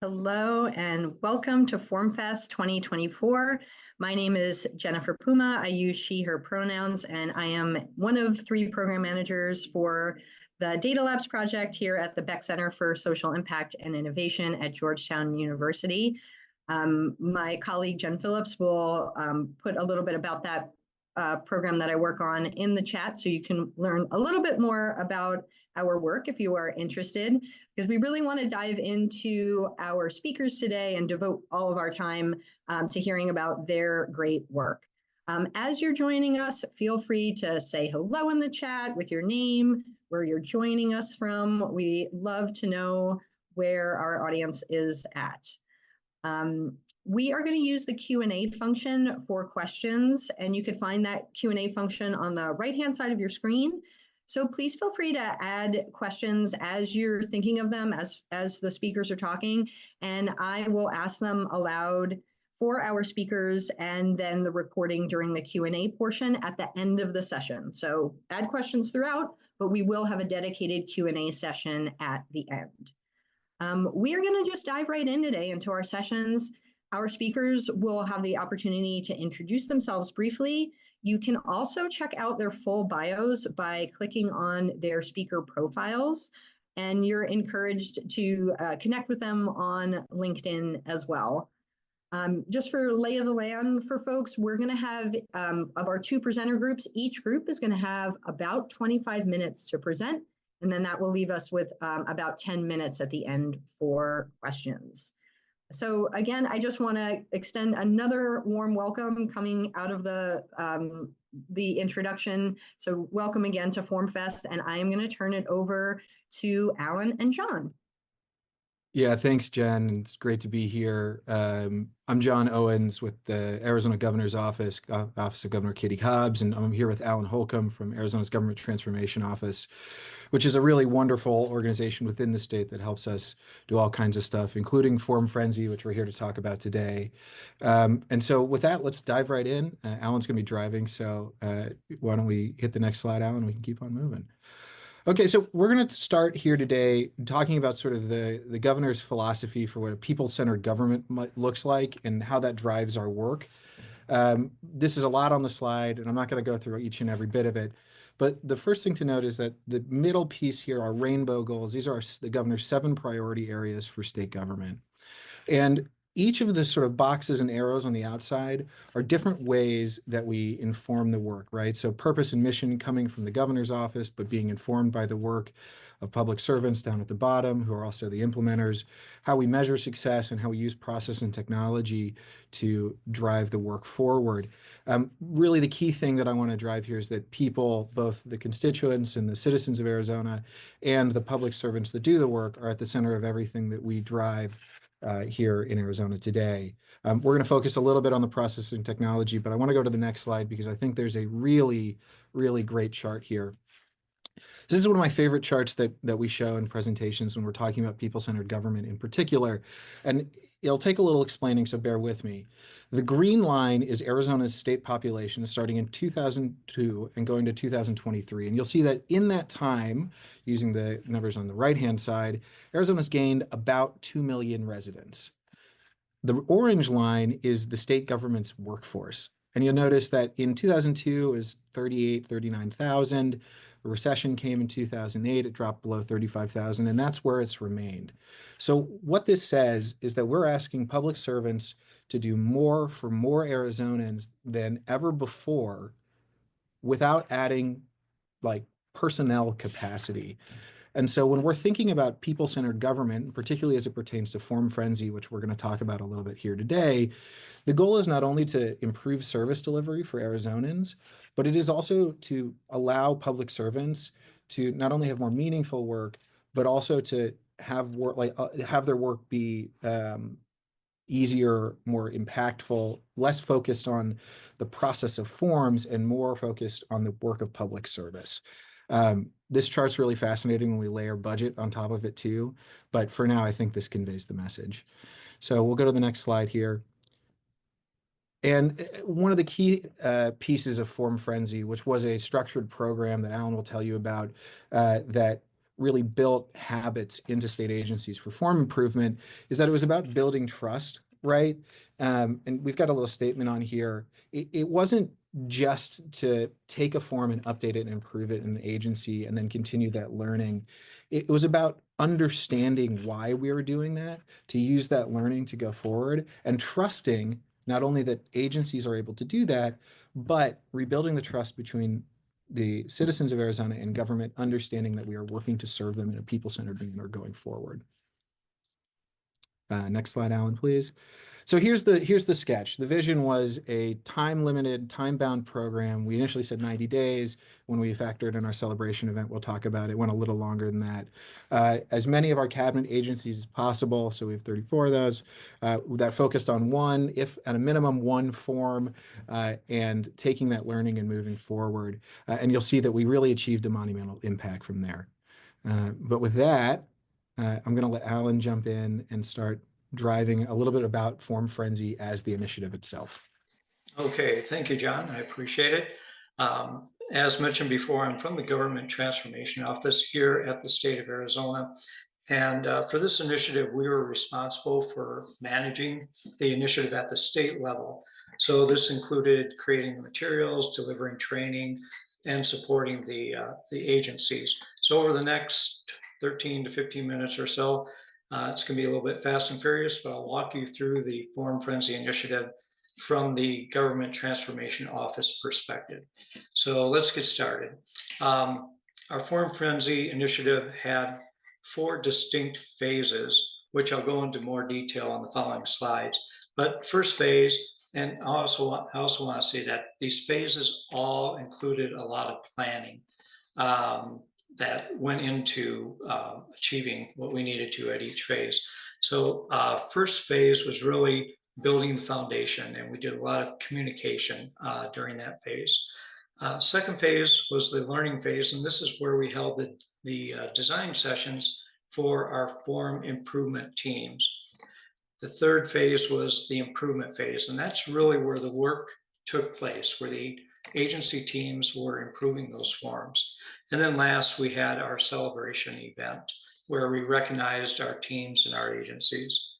Hello and welcome to FormFest 2024. My name is Jennifer Puma. I use she, her pronouns, and I am one of 3 program managers for the Data Labs project here at the Beck Center for Social Impact and Innovation at Georgetown University. My colleague Jen Phillips will put a little bit about that program that I work on in the chat so you can learn a little bit more about our work if you are interested, because we really want to dive into our speakers today and devote all of our time to hearing about their great work. As you're joining us, feel free to say hello in the chat with your name, where you're joining us from. We love to know where our audience is at. We are going to use the Q&A function for questions, and you could find that Q&A function on the right-hand side of your screen. So please feel free to add questions as you're thinking of them as the speakers are talking, and I will ask them aloud for our speakers and then the recording during the Q&A portion at the end of the session. So add questions throughout, but we will have a dedicated Q&A session at the end. We are going to just dive right in today into our sessions. Our speakers will have the opportunity to introduce themselves briefly. You can also check out their full bios by clicking on their speaker profiles, and you're encouraged to connect with them on LinkedIn as well. Just for lay of the land for folks, we're going to have, of our 2 presenter groups, each group is going to have about 25 minutes to present, and then that will leave us with about 10 minutes at the end for questions. So again, I just want to extend another warm welcome coming out of the introduction. So welcome again to FormFest, and I am going to turn it over to Alan and John. Yeah, thanks, Jen. It's great to be here. I'm John Owens with the Arizona Governor's Office, Office of Governor Katie Hobbs, and I'm here with Alan Holcomb from Arizona's Government Transformation Office, which is a really wonderful organization within the state that helps us do all kinds of stuff, including Form Frenzy, which we're here to talk about today. And so with that, let's dive right in. Alan's going to be driving, so why don't we hit the next slide, Alan? We can keep on moving. Okay, so we're going to start here today talking about sort of the governor's philosophy for what a people-centered government looks like and how that drives our work. This is a lot on the slide, and I'm not going to go through each and every bit of it. But the first thing to note is that the middle piece here are rainbow goals. These are the governor's 7 priority areas for state government. And each of the sort of boxes and arrows on the outside are different ways that we inform the work, right? So purpose and mission coming from the governor's office, but being informed by the work of public servants down at the bottom, who are also the implementers, how we measure success and how we use process and technology to drive the work forward. Really, the key thing that I want to drive here is that people, both the constituents and the citizens of Arizona and the public servants that do the work, are at the center of everything that we drive here in Arizona today. We're going to focus a little bit on the process and technology, but I want to go to the next slide because I think there's a really, really great chart here. This is one of my favorite charts that we show in presentations when we're talking about people-centered government in particular, and it'll take a little explaining, so bear with me. The green line is Arizona's state population starting in 2002 and going to 2023. And you'll see that in that time, using the numbers on the right-hand side, Arizona's gained about 2 million residents. The orange line is the state government's workforce. And you'll notice that in 2002 it was 39,000. The recession came in 2008, it dropped below 35,000, and that's where it's remained. So what this says is that we're asking public servants to do more for more Arizonans than ever before without adding like personnel capacity. And so when we're thinking about people-centered government, particularly as it pertains to Form Frenzy, which we're going to talk about a little bit here today, the goal is not only to improve service delivery for Arizonans, but it is also to allow public servants to not only have more meaningful work, but also to have work have their work be easier, more impactful, less focused on the process of forms and more focused on the work of public service. This chart's really fascinating when we layer budget on top of it too, but for now I think this conveys the message. So we'll go to the next slide here. And one of the key pieces of Form Frenzy, which was a structured program that Alan will tell you about, that really built habits into state agencies for form improvement is that it was about building trust, right? And we've got a little statement on here. It wasn't just to take a form and update it and improve it in an agency and then continue that learning. It was about understanding why we were doing that, to use that learning to go forward, and trusting not only that agencies are able to do that, but rebuilding the trust between the citizens of Arizona and government, understanding that we are working to serve them in a people-centered manner going forward. Next slide, Alan, please. So here's the sketch. The vision was a time-limited, time-bound program. We initially said 90 days. When we factored in our celebration event, we'll talk about it, went a little longer than that. As many of our cabinet agencies as possible, so we have 34 of those, that focused on one, if at a minimum, one form, and taking that learning and moving forward. And you'll see that we really achieved a monumental impact from there. But with that, I'm going to let Alan jump in and start driving a little bit about Form Frenzy as the initiative itself. Okay, thank you, John. I appreciate it. As mentioned before, I'm from the Government Transformation Office here at the state of Arizona. And for this initiative, we were responsible for managing the initiative at the state level. So this included creating the materials, delivering training, and supporting the agencies. So over the next 13 to 15 minutes or so, it's going to be a little bit fast and furious, but I'll walk you through the Form Frenzy initiative from the Government Transformation Office perspective. So let's get started. Our Form Frenzy initiative had 4 distinct phases, which I'll go into more detail on the following slides. But first phase, and I also want to say that these phases all included a lot of planning that went into achieving what we needed to at each phase. So first phase was really building the foundation, and we did a lot of communication during that phase. Second phase was the learning phase, and this is where we held the design sessions for our form improvement teams. The third phase was the improvement phase, and that's really where the work took place, where the agency teams were improving those forms. And then last, we had our celebration event where we recognized our teams and our agencies.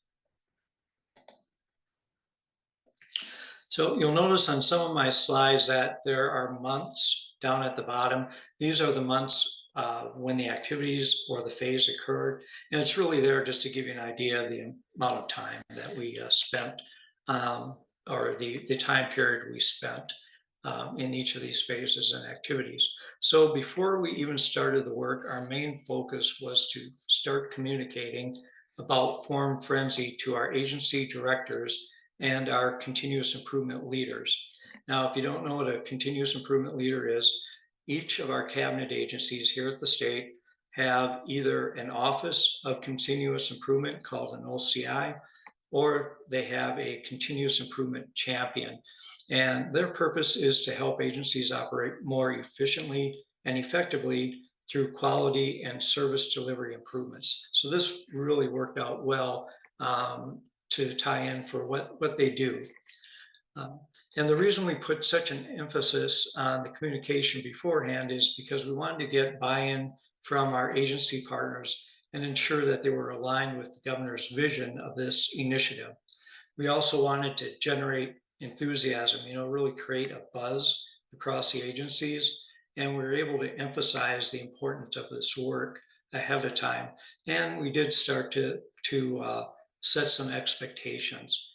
So you'll notice on some of my slides that there are months down at the bottom. These are the months when the activities or the phase occurred. And it's really there just to give you an idea of the amount of time that we spent, or the time period we spent in each of these phases and activities. So before we even started the work, our main focus was to start communicating about Form Frenzy to our agency directors and our continuous improvement leaders. Now, if you don't know what a continuous improvement leader is, each of our cabinet agencies here at the state have either an office of continuous improvement called an OCI, or they have a continuous improvement champion. And their purpose is to help agencies operate more efficiently and effectively through quality and service delivery improvements. So this really worked out well to tie in for what they do. And the reason we put such an emphasis on the communication beforehand is because we wanted to get buy-in from our agency partners and ensure that they were aligned with the governor's vision of this initiative. We also wanted to generate enthusiasm, really create a buzz across the agencies. And we were able to emphasize the importance of this work ahead of time. And we did start to set some expectations.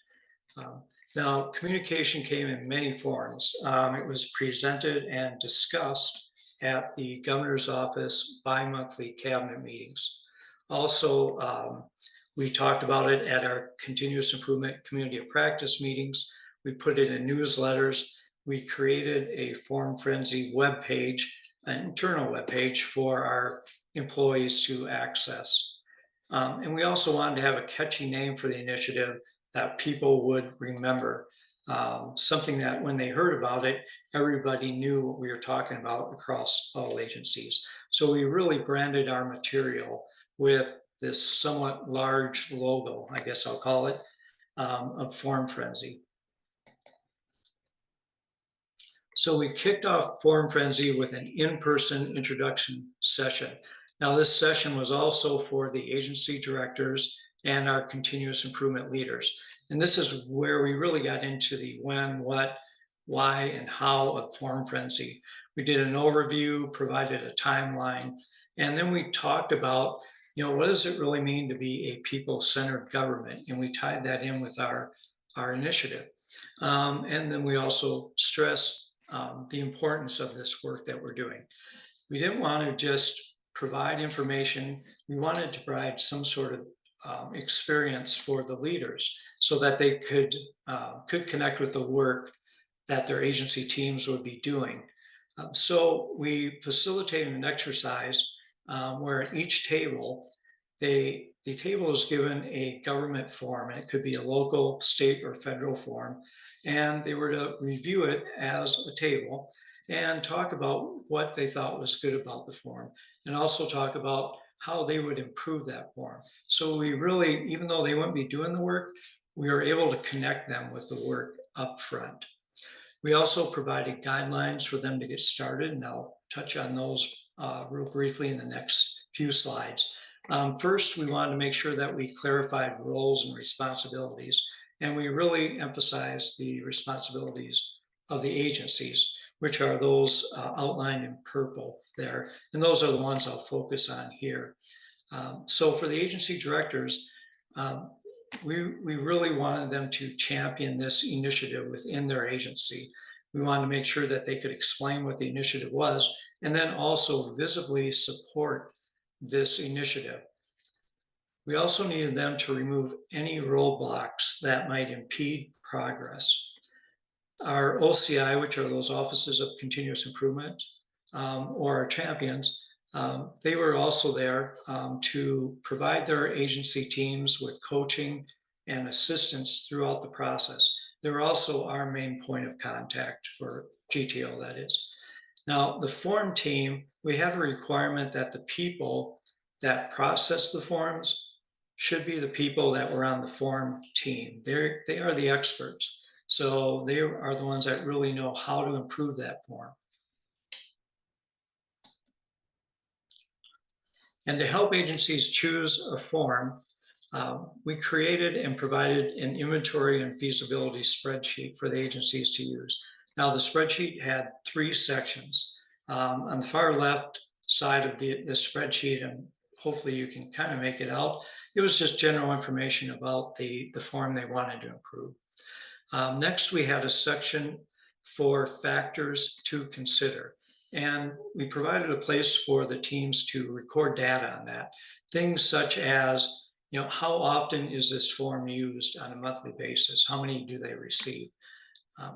Now, communication came in many forms. It was presented and discussed at the governor's office bi-monthly cabinet meetings. Also, we talked about it at our continuous improvement community of practice meetings. We put it in newsletters. We created a Form Frenzy webpage, an internal webpage for our employees to access. And we also wanted to have a catchy name for the initiative that people would remember. Something that when they heard about it, everybody knew what we were talking about across all agencies. So we really branded our material with this somewhat large logo, I guess I'll call it, of Form Frenzy. So we kicked off Form Frenzy with an in-person introduction session. Now, this session was also for the agency directors and our continuous improvement leaders. And this is where we really got into the when, what, why, and how of form frenzy. We did an overview, provided a timeline, and then we talked about, what does it really mean to be a people-centered government? And we tied that in with our initiative. And then we also stressed the importance of this work that we're doing. We didn't want to just provide information. We wanted to provide some sort of experience for the leaders so that they could connect with the work that their agency teams would be doing. So we facilitated an exercise where at each table, the table is given a government form, and it could be a local, state, or federal form, and they were to review it as a table and talk about what they thought was good about the form, and also talk about how they would improve that form. So we really, even though they wouldn't be doing the work, we were able to connect them with the work up front. We also provided guidelines for them to get started, and I'll touch on those real briefly in the next few slides. First, we wanted to make sure that we clarified roles and responsibilities, and we really emphasized the responsibilities of the agencies, which are those outlined in purple there, and those are the ones I'll focus on here. So for the agency directors, we really wanted them to champion this initiative within their agency. We wanted to make sure that they could explain what the initiative was, and then also visibly support this initiative. We also needed them to remove any roadblocks that might impede progress. Our OCI, which are those offices of continuous improvement, or our champions, they were also there to provide their agency teams with coaching and assistance throughout the process. They're also our main point of contact for GTO, that is. Now, the form team, we have a requirement that the people that process the forms should be the people that were on the form team. They are the experts. So they are the ones that really know how to improve that form. And to help agencies choose a form, we created and provided an inventory and feasibility spreadsheet for the agencies to use. Now, the spreadsheet had 3 sections. On the far left side of the spreadsheet, and hopefully you can kind of make it out, it was just general information about the form they wanted to improve. Next, we had a section for factors to consider. And we provided a place for the teams to record data on that. Things such as, how often is this form used on a monthly basis? How many do they receive?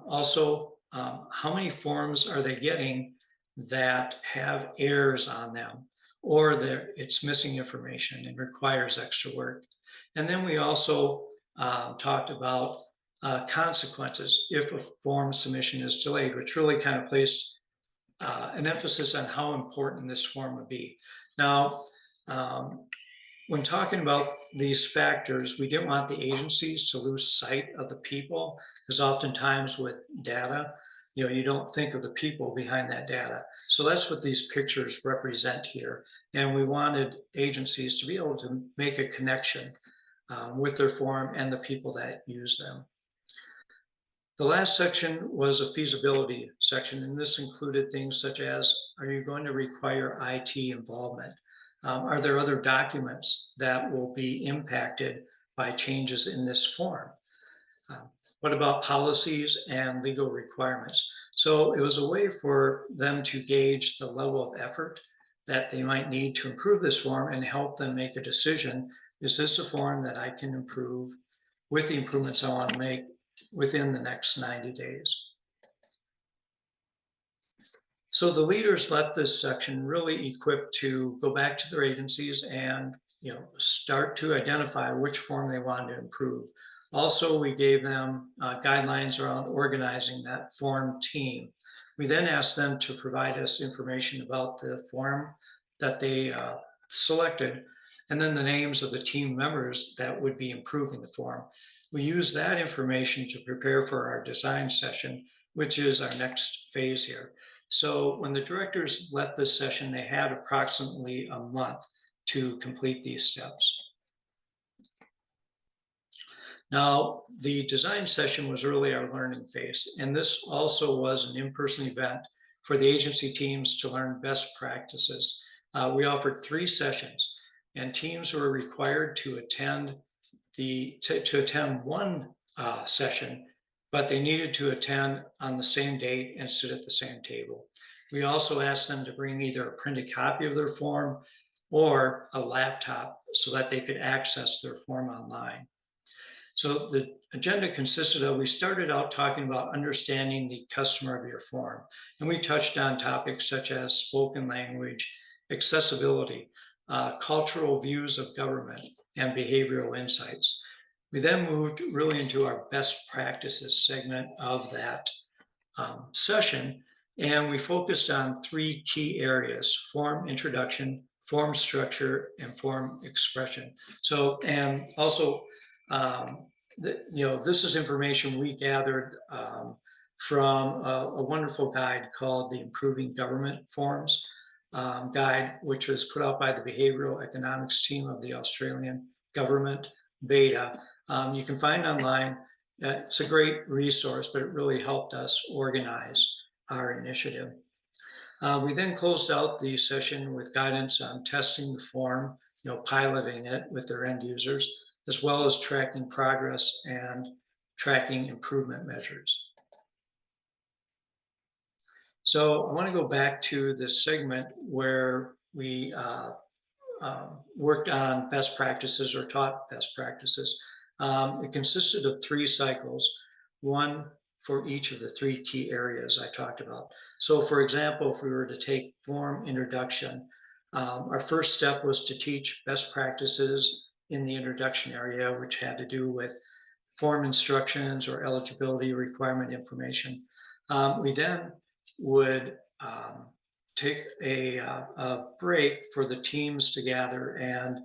Also, how many forms are they getting that have errors on them, or it's missing information and requires extra work? And then we also talked about consequences if a form submission is delayed, which really kind of placed an emphasis on how important this form would be. Now, when talking about these factors, we didn't want the agencies to lose sight of the people, because oftentimes with data, you don't think of the people behind that data. So that's what these pictures represent here. And we wanted agencies to be able to make a connection with their form and the people that use them. The last section was a feasibility section, and this included things such as, are you going to require IT involvement? Are there other documents that will be impacted by changes in this form? What about policies and legal requirements? So it was a way for them to gauge the level of effort that they might need to improve this form and help them make a decision. Is this a form that I can improve with the improvements I want to make within the next 90 days? So the leaders left this section really equipped to go back to their agencies and start to identify which form they wanted to improve. Also, we gave them guidelines around organizing that form team. We then asked them to provide us information about the form that they selected, and then the names of the team members that would be improving the form. We use that information to prepare for our design session, which is our next phase here. So when the directors left this session, they had approximately a month to complete these steps. Now, the design session was really our learning phase, and this also was an in-person event for the agency teams to learn best practices. We offered 3 sessions, and teams were required to attend one session, but they needed to attend on the same date and sit at the same table. We also asked them to bring either a printed copy of their form or a laptop so that they could access their form online. So the agenda consisted of, we started out talking about understanding the customer of your form, and we touched on topics such as spoken language, accessibility, cultural views of government, and behavioral insights. We then moved really into our best practices segment of that session, and we focused on 3 key areas: form introduction, form structure, and form expression. So, and also, this is information we gathered from a wonderful guide called the Improving Government Forms guide, which was put out by the Behavioral Economics team of the Australian government, BETA. You can find online. It's a great resource, but it really helped us organize our initiative. We then closed out the session with guidance on testing the form, piloting it with their end users, as well as tracking progress and tracking improvement measures. So I want to go back to this segment where we worked on best practices or taught best practices. It consisted of 3 cycles, one for each of the 3 key areas I talked about. So for example, if we were to take form introduction, our first step was to teach best practices in the introduction area, which had to do with form instructions or eligibility requirement information. We then would take a break for the teams to gather, and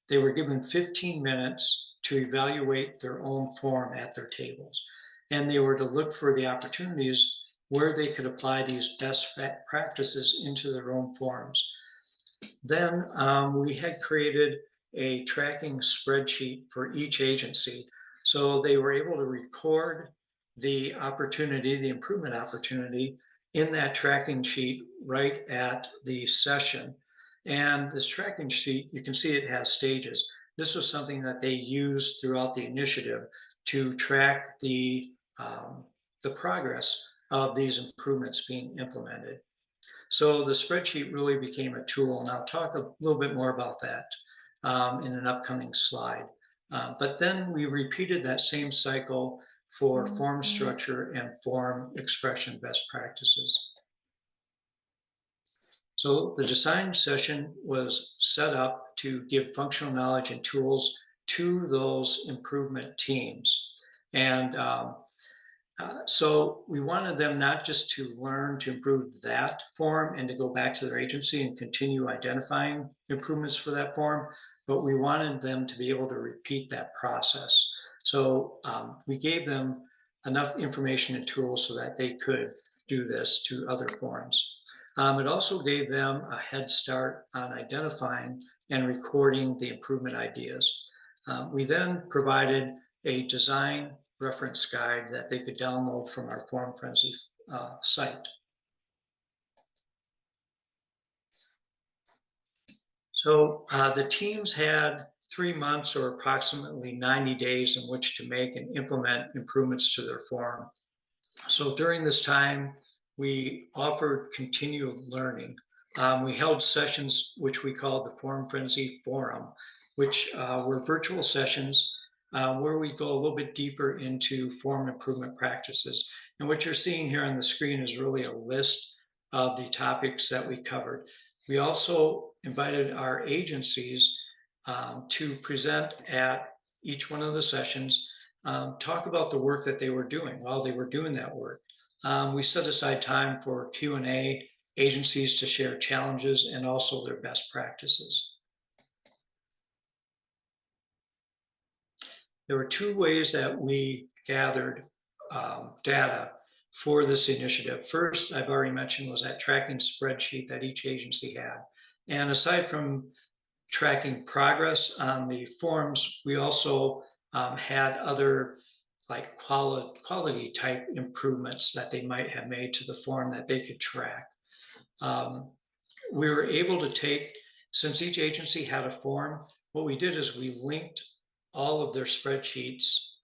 they were given 15 minutes to evaluate their own form at their tables. And they were to look for the opportunities where they could apply these best practices into their own forms. Then we had created a tracking spreadsheet for each agency. So they were able to record the opportunity, the improvement opportunity, in that tracking sheet right at the session. And this tracking sheet, you can see it has stages. This was something that they used throughout the initiative to track the progress of these improvements being implemented. So the spreadsheet really became a tool, and I'll talk a little bit more about that in an upcoming slide. But then we repeated that same cycle for form structure and form expression best practices. So the design session was set up to give functional knowledge and tools to those improvement teams. And so we wanted them not just to learn to improve that form and to go back to their agency and continue identifying improvements for that form, but we wanted them to be able to repeat that process. So we gave them enough information and tools so that they could do this to other forms. It also gave them a head start on identifying and recording the improvement ideas. We then provided a design reference guide that they could download from our Form Frenzy site. So the teams had 3 months or approximately 90 days in which to make and implement improvements to their form. So during this time, we offered continual learning. We held sessions which we called the Form Frenzy Forum, which were virtual sessions where we go a little bit deeper into form improvement practices. And what you're seeing here on the screen is really a list of the topics that we covered. We also invited our agencies to present at each one of the sessions, talk about the work that they were doing while they were doing that work. We set aside time for Q&A, agencies to share challenges and also their best practices. There were 2 ways that we gathered data for this initiative. First, I've already mentioned, was that tracking spreadsheet that each agency had. And aside from tracking progress on the forms, we also had other like quality type improvements that they might have made to the form that they could track. We were able to take, since each agency had a form, what we did is we linked all of their spreadsheets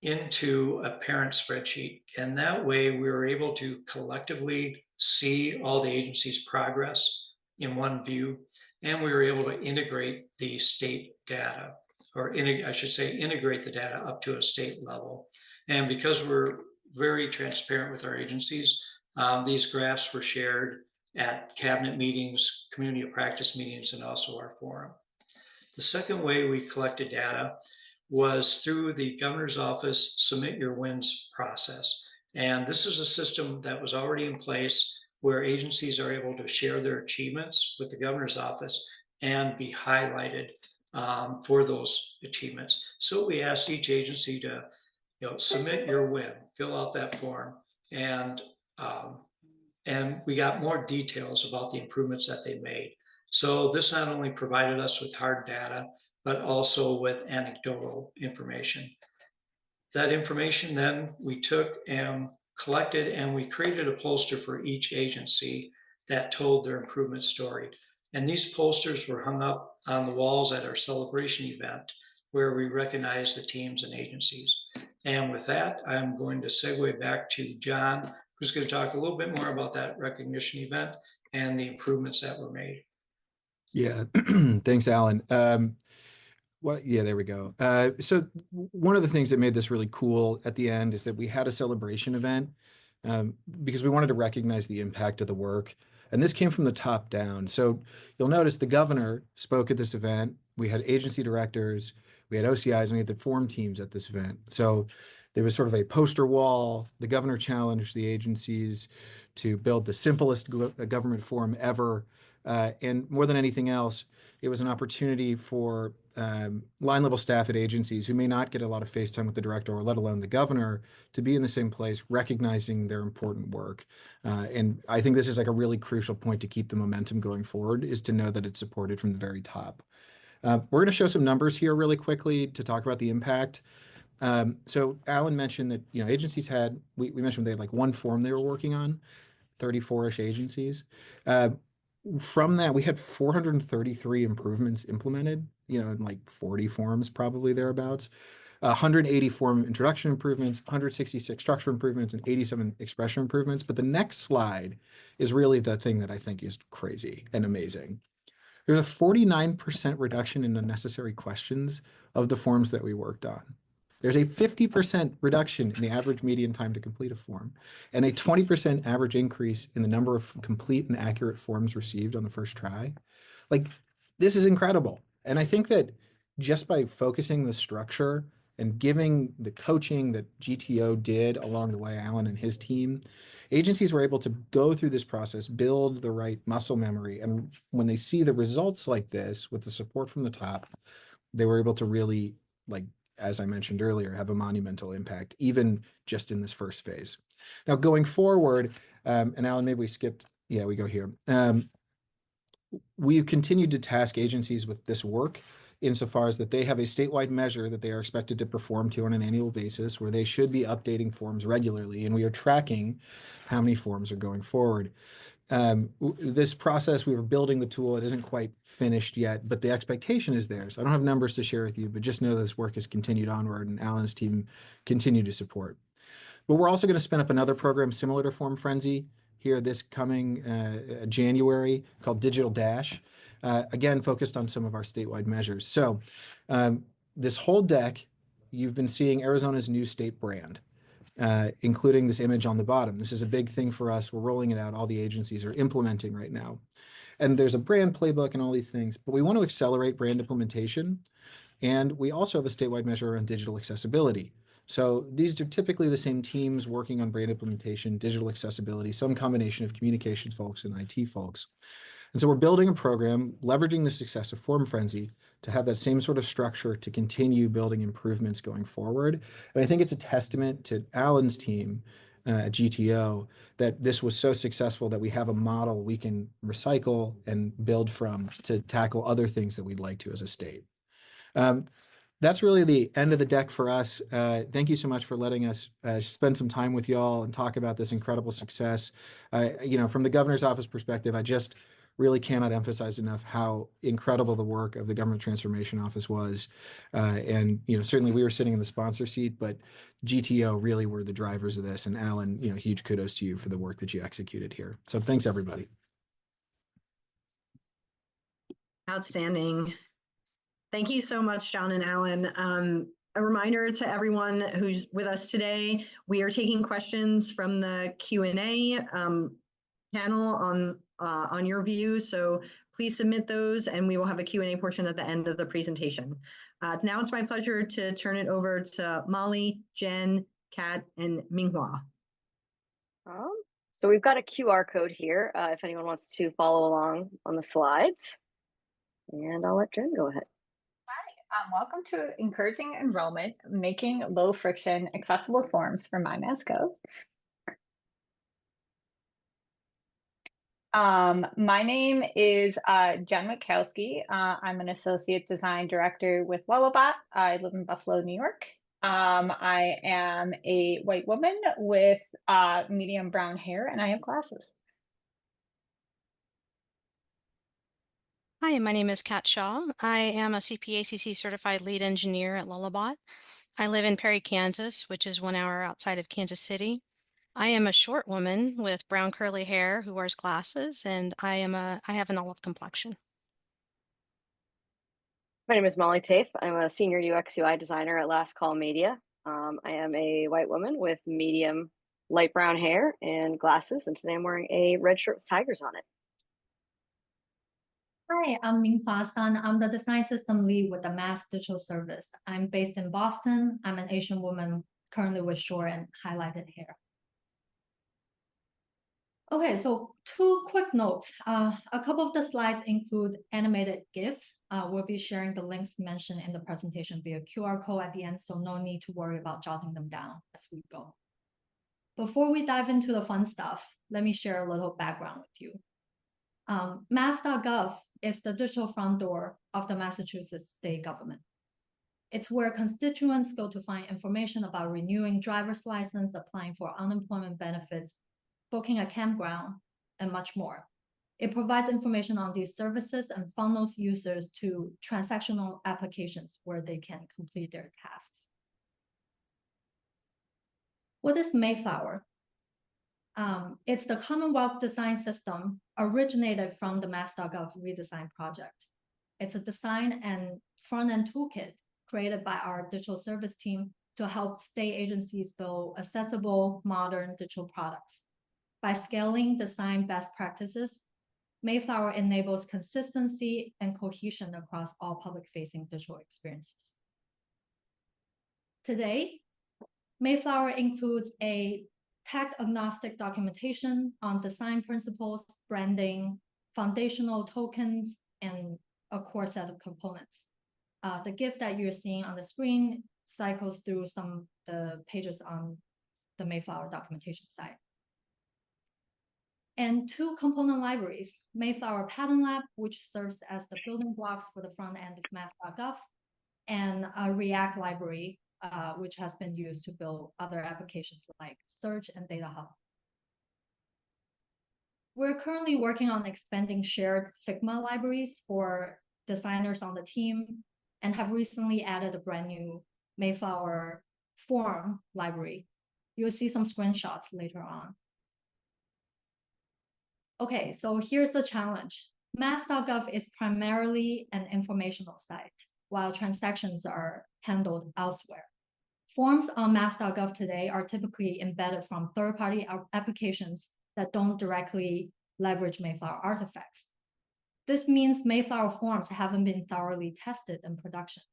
into a parent spreadsheet. And that way we were able to collectively see all the agency's progress in one view. And we were able to integrate the state data, or I should say, integrate the data up to a state level. And because we're very transparent with our agencies, these graphs were shared at cabinet meetings, community of practice meetings, and also our forum. The second way we collected data was through the governor's office submit your wins process. And this is a system that was already in place where agencies are able to share their achievements with the governor's office and be highlighted for those achievements. So we asked each agency to submit your win, fill out that form, and we got more details about the improvements that they made. So this not only provided us with hard data, but also with anecdotal information. That information then we took and collected, and we created a poster for each agency that told their improvement story. And these posters were hung up on the walls at our celebration event, where we recognize the teams and agencies. And with that, I'm going to segue back to John, who's going to talk a little bit more about that recognition event and the improvements that were made. Yeah, thanks, Alan. Yeah, there we go. So one of the things that made this really cool at the end is that we had a celebration event because we wanted to recognize the impact of the work. And this came from the top down. So you'll notice the governor spoke at this event. We had agency directors, we had OCIs, and we had the form teams at this event. So there was sort of a poster wall. The governor challenged the agencies to build the simplest government form ever. And more than anything else, it was an opportunity for line level staff at agencies who may not get a lot of face time with the director, or let alone the governor, to be in the same place, recognizing their important work. And I think this is like a really crucial point to keep the momentum going forward, is to know that it's supported from the very top. We're going to show some numbers here really quickly to talk about the impact. So Alan mentioned that, agencies had, we mentioned they had like one form they were working on, 34-ish agencies. From that, we had 433 improvements implemented, in like 40 forms, probably thereabouts, 180 form introduction improvements, 166 structure improvements, and 87 expression improvements. But the next slide is really the thing that I think is crazy and amazing. There's a 49% reduction in unnecessary questions of the forms that we worked on. There's a 50% reduction in the average median time to complete a form, and a 20% average increase in the number of complete and accurate forms received on the first try. Like, this is incredible. And I think that just by focusing the structure and giving the coaching that GTO did along the way, Alan and his team, agencies were able to go through this process, build the right muscle memory. And when they see the results like this, with the support from the top, they were able to really, like, as I mentioned earlier, have a monumental impact, even just in this first phase. Now, going forward, and Alan, maybe we skipped, yeah, we go here. We've continued to task agencies with this work insofar as that they have a statewide measure that they are expected to perform to on an annual basis, where they should be updating forms regularly, and we are tracking how many forms are going forward. This process, we were building the tool. It isn't quite finished yet, but the expectation is there. So I don't have numbers to share with you, but just know this work has continued onward, and Alan's team continue to support. But we're also going to spin up another program similar to Form Frenzy here this coming January, called Digital Dash, again, focused on some of our statewide measures. So this whole deck, you've been seeing Arizona's new state brand. Including this image on the bottom. This is a big thing for us. We're rolling it out. All the agencies are implementing right now. And there's a brand playbook and all these things, but we want to accelerate brand implementation. And we also have a statewide measure on digital accessibility. So these are typically the same teams working on brand implementation, digital accessibility, some combination of communications folks and IT folks. And so we're building a program, leveraging the success of Form Frenzy to have that same sort of structure to continue building improvements going forward. And I think it's a testament to Alan's team at GTO that this was so successful that we have a model we can recycle and build from to tackle other things that we'd like to as a state. That's really the end of the deck for us. Thank you so much for letting us spend some time with y'all and talk about this incredible success. From the governor's office perspective, I just really cannot emphasize enough how incredible the work of the Government Transformation Office was. And certainly we were sitting in the sponsor seat, but GTO really were the drivers of this. And Alan, huge kudos to you for the work that you executed here. So thanks, everybody. Outstanding. Thank you so much, John and Alan. A reminder to everyone who's with us today, we are taking questions from the Q&A panel on your view. So please submit those and we will have a Q&A portion at the end of the presentation. Now it's my pleasure to turn it over to Molly, Jen, Kat, and Minghua. So we've got a QR code here if anyone wants to follow along on the slides. And I'll let Jen go ahead. Welcome to Encouraging Enrollment, Making Low Friction Accessible Forms for MyMassGov. My name is Jen Mikowski. I'm an Associate Design Director with Lullabot. I live in Buffalo, New York. I am a white woman with medium brown hair and I have glasses. Hi, my name is Kat Shaw. I am a CPACC certified lead engineer at Lullabot. I live in Perry, Kansas, which is 1 hour outside of Kansas City. I am a short woman with brown curly hair who wears glasses, and I have an olive complexion. My name is Molly Tafe. I'm a senior UX UI designer at Last Call Media. I am a white woman with medium light brown hair and glasses, and today I'm wearing a red shirt with tigers on it. Hi, I'm Minghua Sun. I'm the design system lead with the Mass Digital Service. I'm based in Boston. I'm an Asian woman currently with short and highlighted hair. Okay, so 2 quick notes. A couple of the slides include animated GIFs. We'll be sharing the links mentioned in the presentation via QR code at the end, so no need to worry about jotting them down as we go. Before we dive into the fun stuff, let me share a little background with you. Mass.gov is the digital front door of the Massachusetts state government. It's where constituents go to find information about renewing driver's license, applying for unemployment benefits, booking a campground, and much more. It provides information on these services and funnels users to transactional applications where they can complete their tasks. What is Mayflower? It's the Commonwealth design system originated from the Mass.gov redesign project. It's a design and front-end toolkit created by our digital service team to help state agencies build accessible, modern digital products. By scaling design best practices, Mayflower enables consistency and cohesion across all public-facing digital experiences. Today, Mayflower includes a tech-agnostic documentation on design principles, branding, foundational tokens, and a core set of components. The GIF that you're seeing on the screen cycles through some of the pages on the Mayflower documentation site. And 2 component libraries, Mayflower Pattern Lab, which serves as the building blocks for the front end of Mass.gov, and a React library, which has been used to build other applications like Search and Data Hub. We're currently working on expanding shared Figma libraries for designers on the team and have recently added a brand new Mayflower form library. You'll see some screenshots later on. Okay, so here's the challenge. Mass.gov is primarily an informational site, while transactions are handled elsewhere. Forms on Mass.gov today are typically embedded from third-party applications that don't directly leverage Mayflower artifacts. This means Mayflower forms haven't been thoroughly tested in production,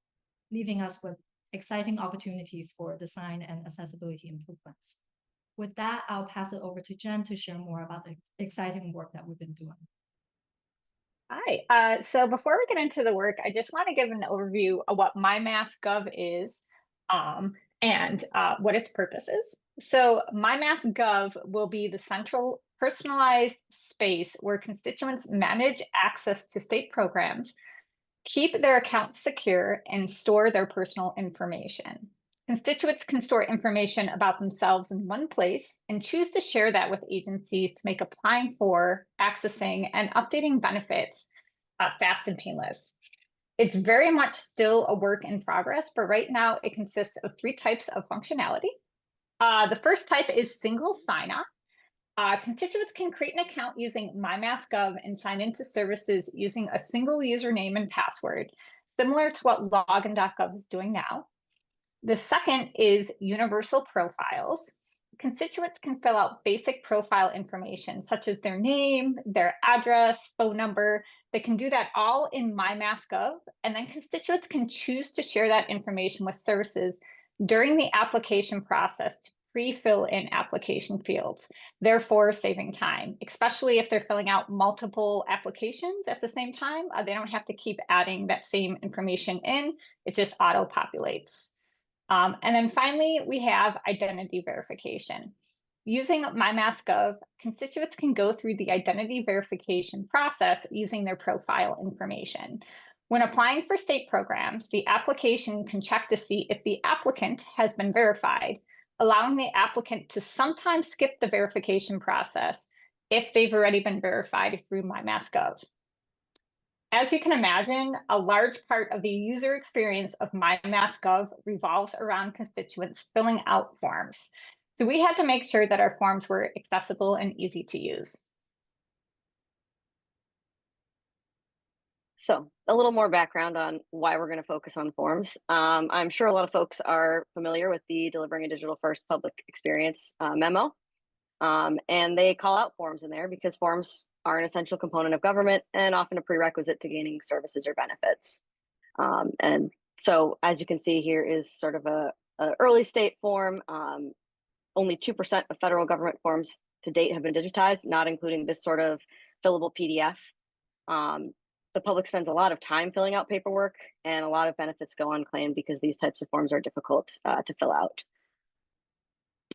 leaving us with exciting opportunities for design and accessibility improvements. With that, I'll pass it over to Jen to share more about the exciting work that we've been doing. Hi, so before we get into the work, I just want to give an overview of what MyMassGov is and what its purpose is. So MyMassGov will be the central personalized space where constituents manage access to state programs, keep their accounts secure, and store their personal information. Constituents can store information about themselves in one place and choose to share that with agencies to make applying for, accessing, and updating benefits fast and painless. It's very much still a work in progress, but right now it consists of 3 types of functionality. The first type is single sign-on. Constituents can create an account using MyMassGov and sign into services using a single username and password, similar to what login.gov is doing now. The second is universal profiles. Constituents can fill out basic profile information, such as their name, their address, phone number. They can do that all in MyMassGov, and then constituents can choose to share that information with services during the application process to pre-fill in application fields, therefore saving time, especially if they're filling out multiple applications at the same time. They don't have to keep adding that same information in. It just auto-populates. And then finally, we have identity verification. Using MyMassGov, constituents can go through the identity verification process using their profile information. When applying for state programs, the application can check to see if the applicant has been verified, allowing the applicant to sometimes skip the verification process if they've already been verified through MyMassGov. As you can imagine, a large part of the user experience of MyMassGov revolves around constituents filling out forms. So we had to make sure that our forms were accessible and easy to use. So a little more background on why we're going to focus on forms. I'm sure a lot of folks are familiar with the Delivering a Digital First Public Experience memo. And they call out forms in there because forms are an essential component of government and often a prerequisite to gaining services or benefits. And so as you can see here is sort of a early state form. Only 2% of federal government forms to date have been digitized, not including this sort of fillable PDF. The public spends a lot of time filling out paperwork, and a lot of benefits go unclaimed because these types of forms are difficult to fill out.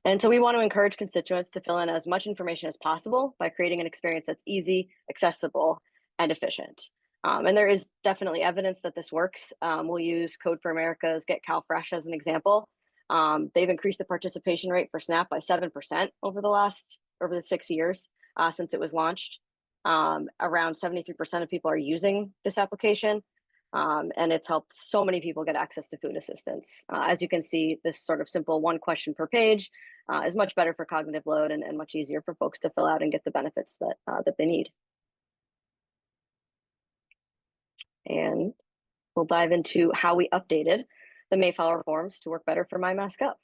And so we want to encourage constituents to fill in as much information as possible by creating an experience that's easy, accessible, and efficient. And there is definitely evidence that this works. We'll use Code for America's Get Cal Fresh as an example. They've increased the participation rate for SNAP by 7% over the 6 years since it was launched. Around 73% of people are using this application. And it's helped so many people get access to food assistance. As you can see, this sort of simple 1 question per page is much better for cognitive load and much easier for folks to fill out and get the benefits that they need. And we'll dive into how we updated the Mayflower forms to work better for MyMassGov.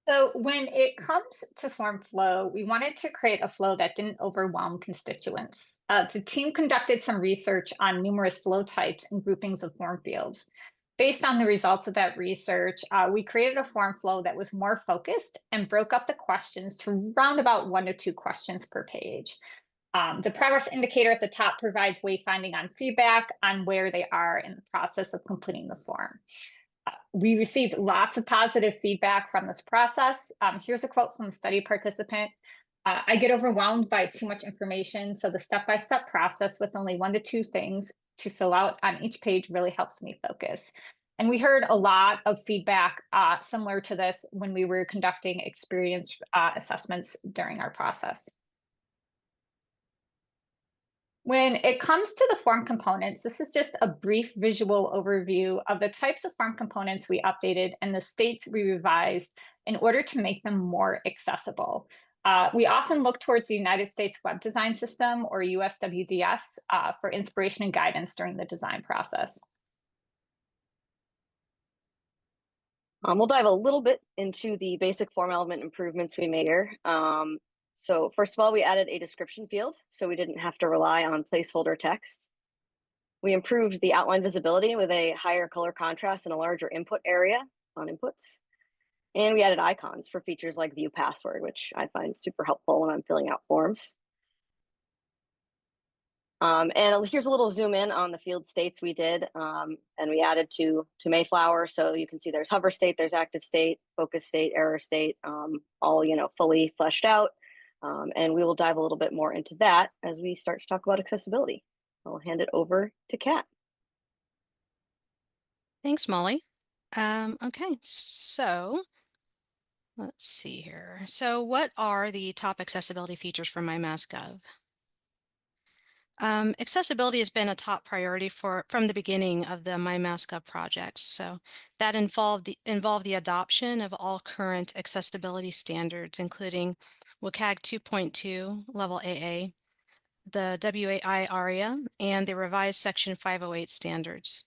So when it comes to form flow, we wanted to create a flow that didn't overwhelm constituents. The team conducted some research on numerous flow types and groupings of form fields. Based on the results of that research, we created a form flow that was more focused and broke up the questions to round about 1 to 2 questions per page. The progress indicator at the top provides wayfinding on feedback on where they are in the process of completing the form. We received lots of positive feedback from this process. Here's a quote from a study participant. I get overwhelmed by too much information, so the step-by-step process with only 1 to 2 things to fill out on each page really helps me focus. And we heard a lot of feedback similar to this when we were conducting experience assessments during our process. When it comes to the form components, this is just a brief visual overview of the types of form components we updated and the states we revised in order to make them more accessible. We often look towards the United States Web Design System, or USWDS, for inspiration and guidance during the design process. We'll dive a little bit into the basic form element improvements we made here. So first of all, we added a description field, so we didn't have to rely on placeholder text. We improved the outline visibility with a higher color contrast and a larger input area on inputs. And we added icons for features like view password, which I find super helpful when I'm filling out forms. And here's a little zoom in on the field states we did, and we added to Mayflower. So you can see there's hover state, there's active state, focus state, error state, all fully fleshed out. And we will dive a little bit more into that as we start to talk about accessibility. I'll hand it over to Kat. Thanks, Molly. Okay, so let's see here. So what are the top accessibility features for MyMassGov? Accessibility has been a top priority from the beginning of the MyMassGov project. So that involved the adoption of all current accessibility standards, including WCAG 2.2 Level AA, the WAI ARIA, and the revised Section 508 standards.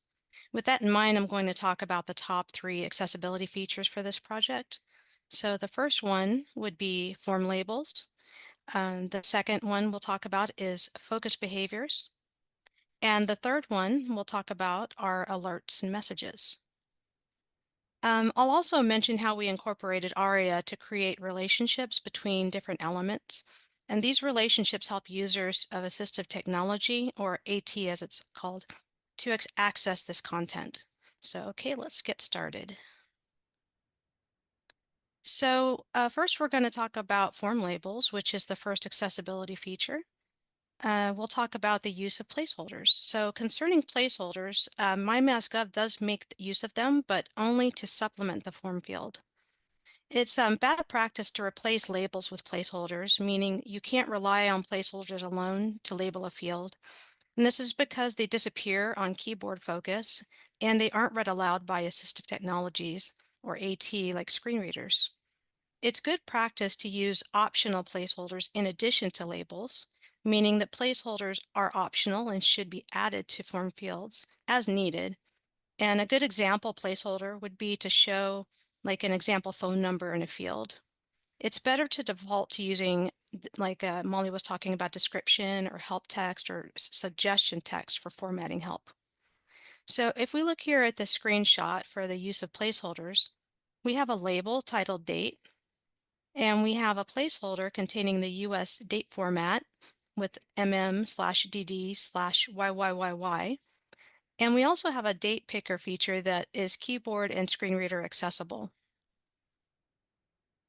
With that in mind, I'm going to talk about the top 3 accessibility features for this project. So the first one would be form labels. The second one we'll talk about is focus behaviors. And the third one we'll talk about are alerts and messages. I'll also mention how we incorporated ARIA to create relationships between different elements. And these relationships help users of assistive technology, or AT as it's called, to access this content. So, okay, let's get started. So first we're going to talk about form labels, which is the first accessibility feature. We'll talk about the use of placeholders. So concerning placeholders, MyMassGov does make use of them, but only to supplement the form field. It's bad practice to replace labels with placeholders, meaning you can't rely on placeholders alone to label a field. And this is because they disappear on keyboard focus, and they aren't read aloud by assistive technologies, or AT, like screen readers. It's good practice to use optional placeholders in addition to labels, meaning that placeholders are optional and should be added to form fields as needed. And a good example placeholder would be to show like an example phone number in a field. It's better to default to using, like Molly was talking about, description or help text or suggestion text for formatting help. So if we look here at the screenshot for the use of placeholders, we have a label titled date, and we have a placeholder containing the US date format with mm/dd/YYYY. And we also have a date picker feature that is keyboard and screen reader accessible.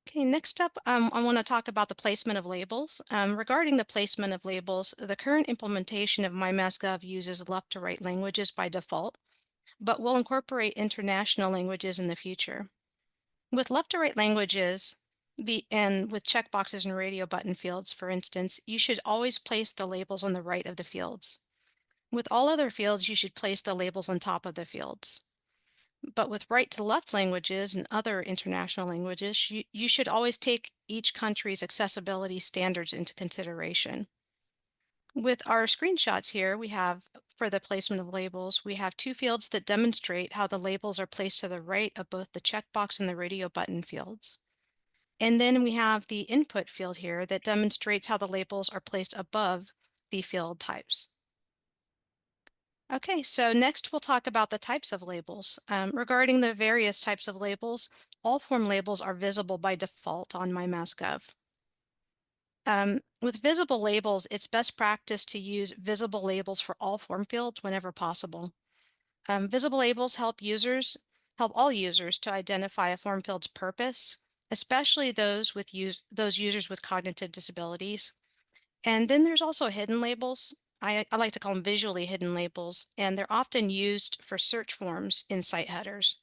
Okay, next up, I want to talk about the placement of labels. Regarding the placement of labels, the current implementation of MyMassGov uses left to right languages by default, but will incorporate international languages in the future. With left to right languages, and with checkboxes and radio button fields, for instance, you should always place the labels on the right of the fields. With all other fields, you should place the labels on top of the fields. But with right to left languages and other international languages, you should always take each country's accessibility standards into consideration. With our screenshots here, we have, for the placement of labels, we have 2 fields that demonstrate how the labels are placed to the right of both the checkbox and the radio button fields. And then we have the input field here that demonstrates how the labels are placed above the field types. Okay, so next we'll talk about the types of labels. Regarding the various types of labels, all form labels are visible by default on MyMassGov. With visible labels, it's best practice to use visible labels for all form fields whenever possible. Visible labels help all users to identify a form field's purpose, especially those users with cognitive disabilities. And then there's also hidden labels. I like to call them visually hidden labels, and they're often used for search forms in site headers.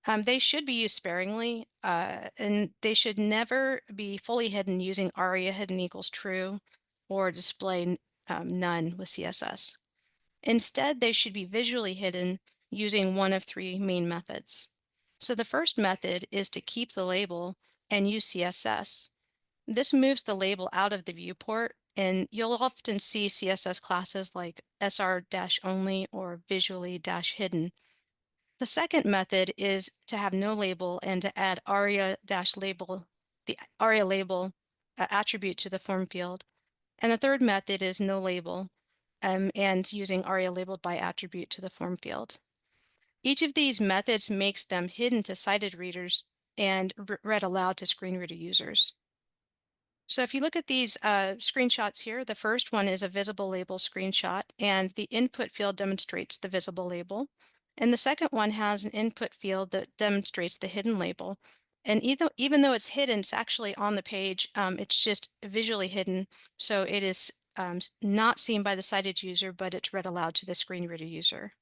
They should be used sparingly, and they should never be fully hidden using ARIA hidden equals true or display none with CSS. Instead, they should be visually hidden using one of 3 main methods. So the first method is to keep the label and use CSS. This moves the label out of the viewport, and you'll often see CSS classes like sr-only or visually-hidden. The second method is to have no label and to add aria-label, the aria label attribute to the form field. And the third method is no label and using aria labeled by attribute to the form field. Each of these methods makes them hidden to sighted readers and read aloud to screen reader users. So if you look at these screenshots here, the first one is a visible label screenshot, and the input field demonstrates the visible label. And the second one has an input field that demonstrates the hidden label. And even though it's hidden, it's actually on the page. It's just visually hidden. So it is not seen by the sighted user, but it's read aloud to the screen reader user.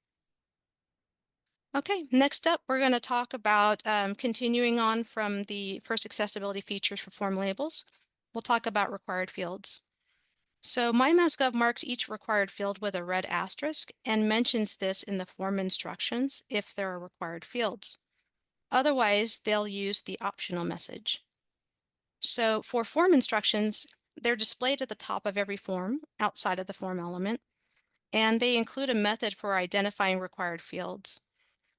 Okay, next up, we're going to talk about continuing on from the first accessibility features for form labels. We'll talk about required fields. So MyMassGov marks each required field with a red asterisk and mentions this in the form instructions if there are required fields. Otherwise, they'll use the optional message. So for form instructions, they're displayed at the top of every form outside of the form element, and they include a method for identifying required fields.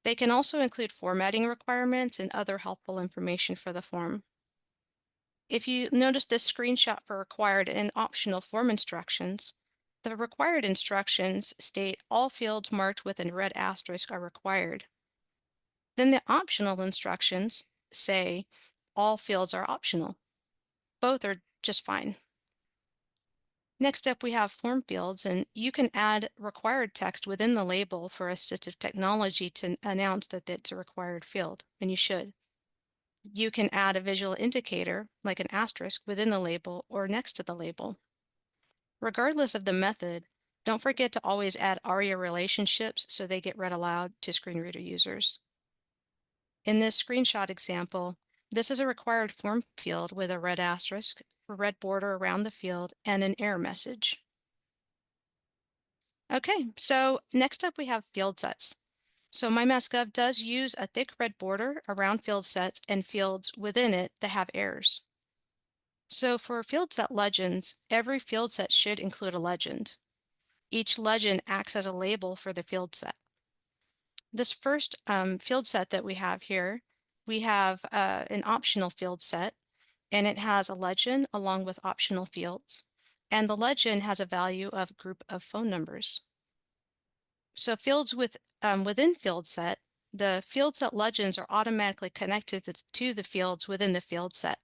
They can also include formatting requirements and other helpful information for the form. If you notice this screenshot for required and optional form instructions, the required instructions state all fields marked with a red asterisk are required. Then the optional instructions say all fields are optional. Both are just fine. Next up, we have form fields, and you can add required text within the label for assistive technology to announce that it's a required field, and you should. You can add a visual indicator, like an asterisk, within the label or next to the label. Regardless of the method, don't forget to always add ARIA relationships so they get read aloud to screen reader users. In this screenshot example, this is a required form field with a red asterisk, a red border around the field, and an error message. Okay, so next up we have field sets. So MyMassGov does use a thick red border around field sets and fields within it that have errors. So for field set legends, every field set should include a legend. Each legend acts as a label for the field set. This first field set that we have here, we have an optional field set, and it has a legend along with optional fields. And the legend has a value of a group of phone numbers. So fields within field set, the field set legends are automatically connected to the fields within the field set.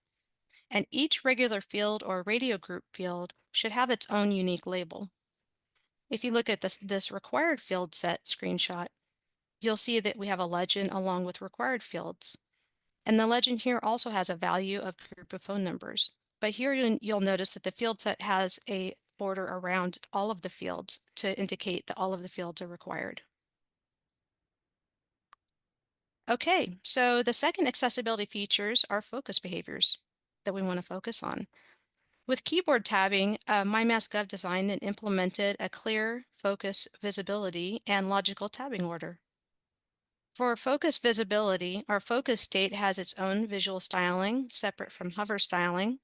And each regular field or radio group field should have its own unique label. If you look at this required field set screenshot, you'll see that we have a legend along with required fields. And the legend here also has a value of group of phone numbers. But here you'll notice that the field set has a border around all of the fields to indicate that all of the fields are required. Okay, so the second accessibility features are focus behaviors that we want to focus on. With keyboard tabbing, MyMassGov designed and implemented a clear focus visibility and logical tabbing order. For focus visibility, our focus state has its own visual styling separate from hover styling,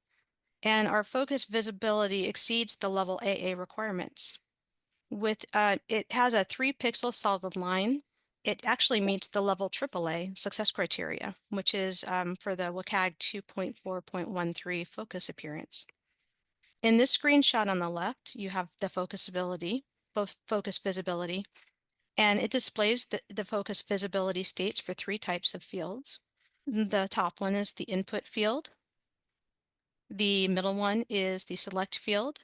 and our focus visibility exceeds the level AA requirements. It has a 3-pixel solid line. It actually meets the level AAA success criteria, which is for the WCAG 2.4.13 focus appearance. In this screenshot on the left, you have the focus visibility, and it displays the focus visibility states for 3 types of fields. The top one is the input field. The middle one is the select field.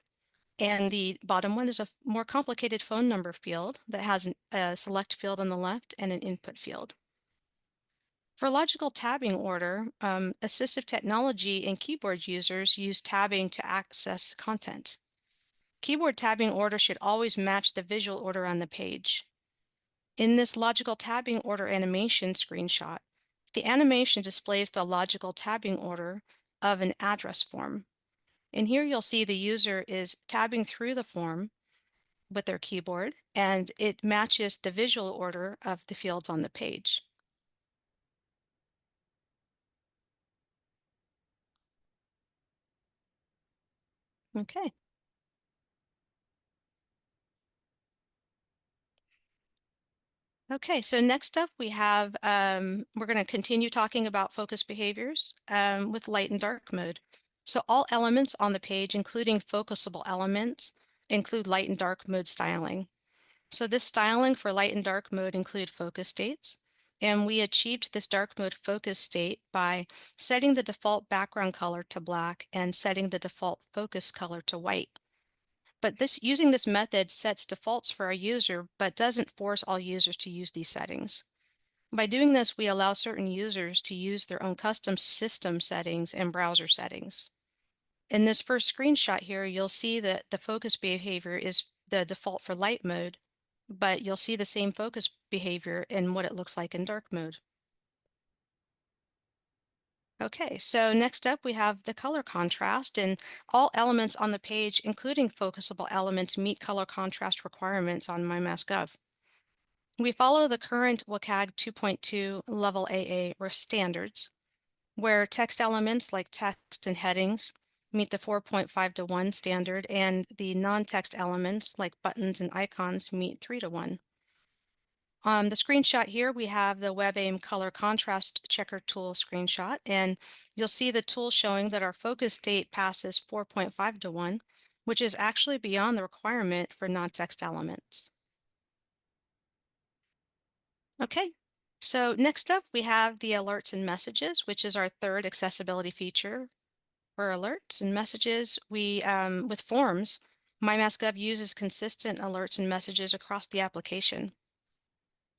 And the bottom one is a more complicated phone number field that has a select field on the left and an input field. For logical tabbing order, assistive technology and keyboard users use tabbing to access content. Keyboard tabbing order should always match the visual order on the page. In this logical tabbing order animation screenshot, the animation displays the logical tabbing order of an address form. And here you'll see the user is tabbing through the form with their keyboard, and it matches the visual order of the fields on the page. Okay. Okay, so next up we have, we're going to continue talking about focus behaviors with light and dark mode. So all elements on the page, including focusable elements, include light and dark mode styling. So this styling for light and dark mode include focus states, And we achieved this dark mode focus state by setting the default background color to black and setting the default focus color to white. But using this method sets defaults for our user, but doesn't force all users to use these settings. By doing this, we allow certain users to use their own custom system settings and browser settings. In this first screenshot here, you'll see that the focus behavior is the default for light mode, but you'll see the same focus behavior in what it looks like in dark mode. Okay, so next up we have the color contrast, and all elements on the page, including focusable elements, meet color contrast requirements on MyMassGov. We follow the current WCAG 2.2 level AA or standards, where text elements like text and headings meet the 4.5:1 standard, and the non-text elements like buttons and icons meet 3:1. On the screenshot here, we have the WebAIM color contrast checker tool screenshot, and you'll see the tool showing that our focus state passes 4.5:1, which is actually beyond the requirement for non-text elements. Okay, so next up we have the alerts and messages, which is our third accessibility feature. For alerts and messages, with forms, MyMassGov uses consistent alerts and messages across the application.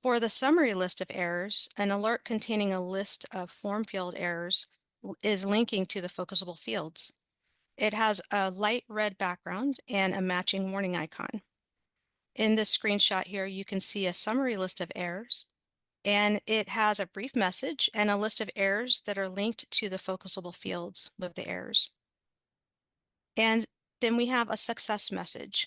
For the summary list of errors, an alert containing a list of form field errors is linking to the focusable fields. It has a light red background and a matching warning icon. In this screenshot here, you can see a summary list of errors, and it has a brief message and a list of errors that are linked to the focusable fields with the errors. And then we have a success message,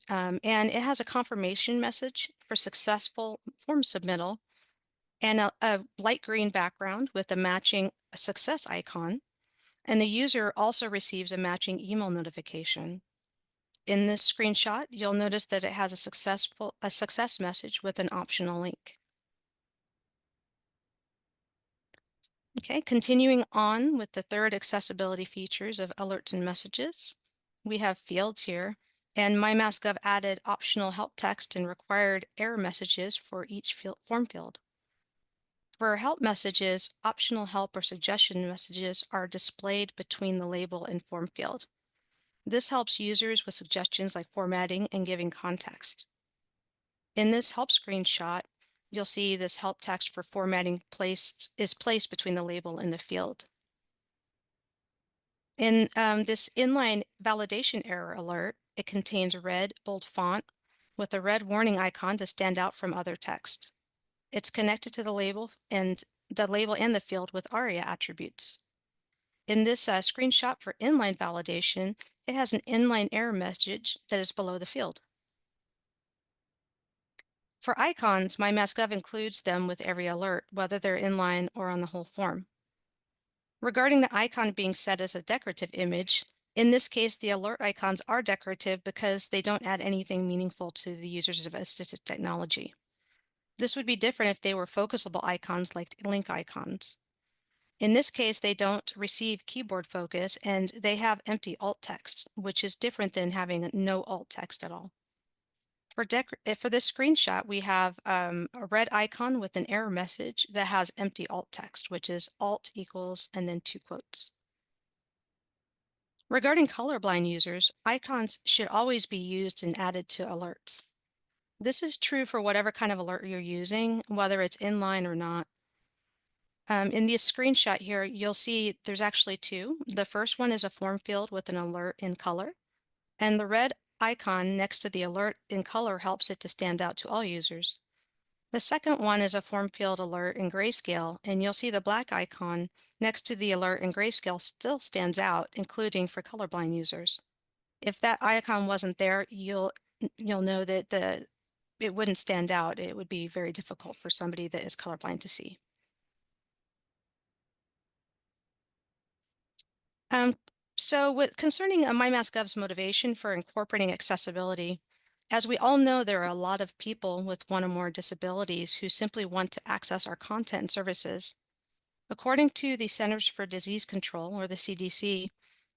and it has a confirmation message for successful form submittal and a light green background with a matching success icon. And the user also receives a matching email notification. In this screenshot, you'll notice that it has a success message with an optional link. Okay, continuing on with the third accessibility features of alerts and messages, we have fields here, and MyMassGov added optional help text and required error messages for each form field. For help messages, optional help or suggestion messages are displayed between the label and form field. This helps users with suggestions like formatting and giving context. In this help screenshot, you'll see this help text for formatting is placed between the label and the field. In this inline validation error alert, it contains red bold font with a red warning icon to stand out from other text. It's connected to the label and the field with ARIA attributes. In this screenshot for inline validation, it has an inline error message that is below the field. For icons, MyMassGov includes them with every alert, whether they're inline or on the whole form. Regarding the icon being set as a decorative image, in this case, the alert icons are decorative because they don't add anything meaningful to the users of assistive technology. This would be different if they were focusable icons like link icons. In this case, they don't receive keyboard focus and they have empty alt text, which is different than having no alt text at all. For this screenshot, we have a red icon with an error message that has empty alt text, which is alt equals and then 2 quotes. Regarding colorblind users, icons should always be used and added to alerts. This is true for whatever kind of alert you're using, whether it's inline or not. In this screenshot here, you'll see there's actually two. The first one is a form field with an alert in color, and the red icon next to the alert in color helps it to stand out to all users. The second one is a form field alert in grayscale, and you'll see the black icon next to the alert in grayscale still stands out, including for colorblind users. If that icon wasn't there, you'll know that it wouldn't stand out. It would be very difficult for somebody that is colorblind to see. So concerning MyMassGov's motivation for incorporating accessibility, as we all know, there are a lot of people with one or more disabilities who simply want to access our content and services. According to the Centers for Disease Control, or the CDC,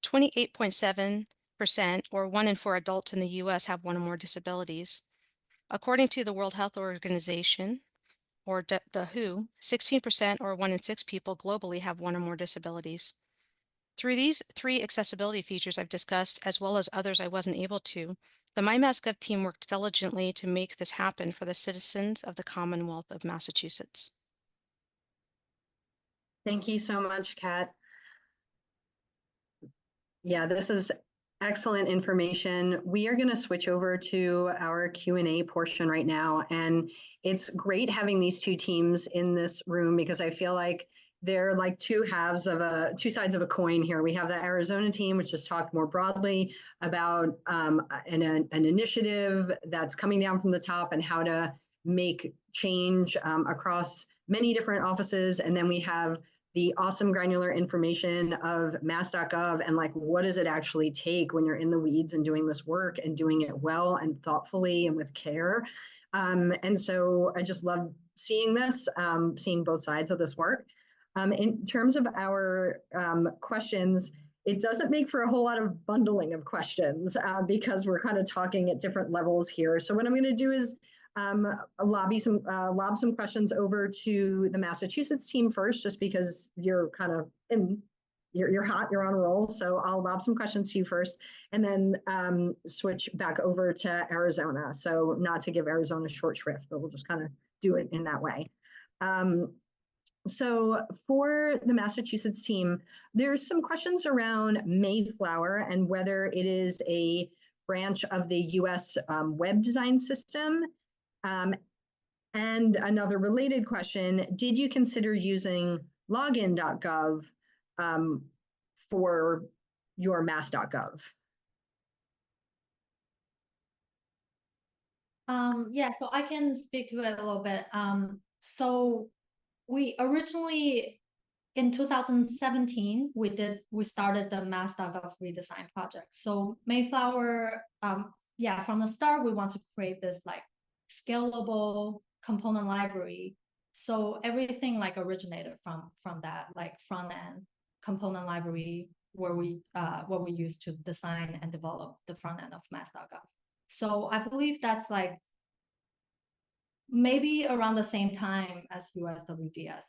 28.7% or 1 in 4 adults in the US have one or more disabilities. According to the World Health Organization, or the WHO, 16% or 1 in 6 people globally have one or more disabilities. Through these 3 accessibility features I've discussed, as well as others I wasn't able to, the MyMassGov team worked diligently to make this happen for the citizens of the Commonwealth of Massachusetts. Thank you so much, Kat. Yeah, this is excellent information. We are going to switch over to our Q&A portion right now. And it's great having these 2 teams in this room because I feel like they're like 2 sides of a coin here. We have the Arizona team, which has talked more broadly about an initiative that's coming down from the top and how to make change across many different offices. And then we have the awesome granular information of mass.gov and like, what does it actually take when you're in the weeds and doing this work and doing it well and thoughtfully and with care. And so I just love seeing this, seeing both sides of this work. In terms of our questions, it doesn't make for a whole lot of bundling of questions because we're kind of talking at different levels here. So what I'm going to do is lob some questions over to the Massachusetts team first, just because you're kind of you're hot, you're on a roll. So I'll lob some questions to you first, and then switch back over to Arizona. So not to give Arizona short shrift, but we'll just kind of do it in that way. So for the Massachusetts team, there's some questions around Mayflower and whether it is a branch of the US web design system. And another related question, did you consider using login.gov for your mass.gov? Yeah, so I can speak to it a little bit. So we originally, in 2017, we started the mass.gov redesign project. So Mayflower, yeah, from the start, we want to create this like scalable component library. So everything like originated from that like front end component library where we what we use to design and develop the front end of mass.gov. So I believe that's like maybe around the same time as USWDS.